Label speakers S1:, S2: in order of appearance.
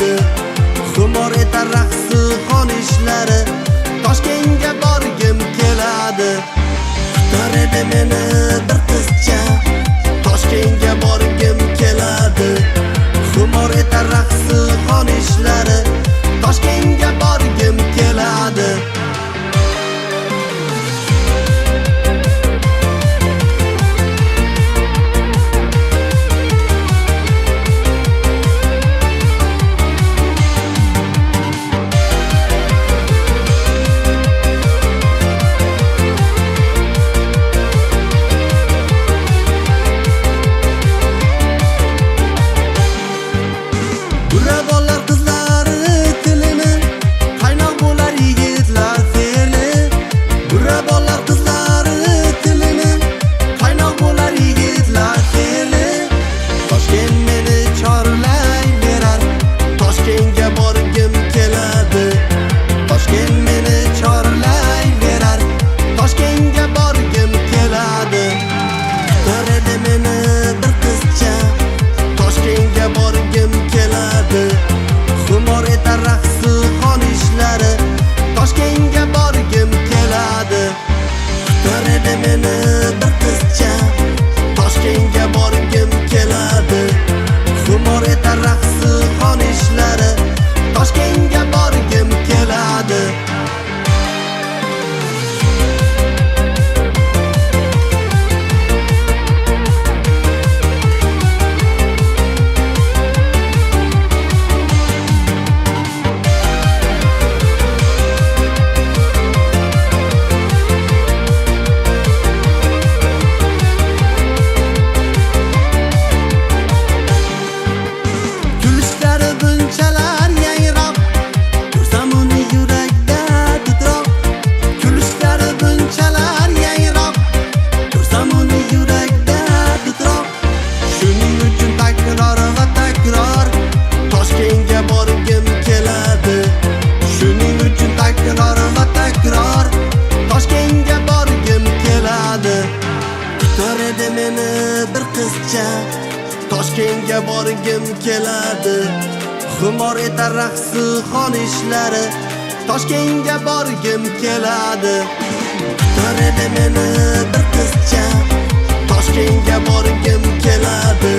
S1: keladi. Xumor etar raqsi xonishlari, Toshkentga borgim keladi. Kutar edi meni bir qizcha, Toshkentga borgim keladi. Xumor etar raqsi xonishlari, Toshkentga borgim keladi. Xumor etar raqsi xonishlari, Toshkentga borgim keladi. Kutar edi meni bir qizcha, Toshkentga borgim keladi. Xumor etar raqsi xonishlari, Toshkentga borgim keladi. Meni bir qizcha, Toshkentga borgim keladi. Xumor etar raqsi xonishlari, Toshkentga borgim keladi. Kutar edi meni bir qizcha, Toshkentga borgim keladi.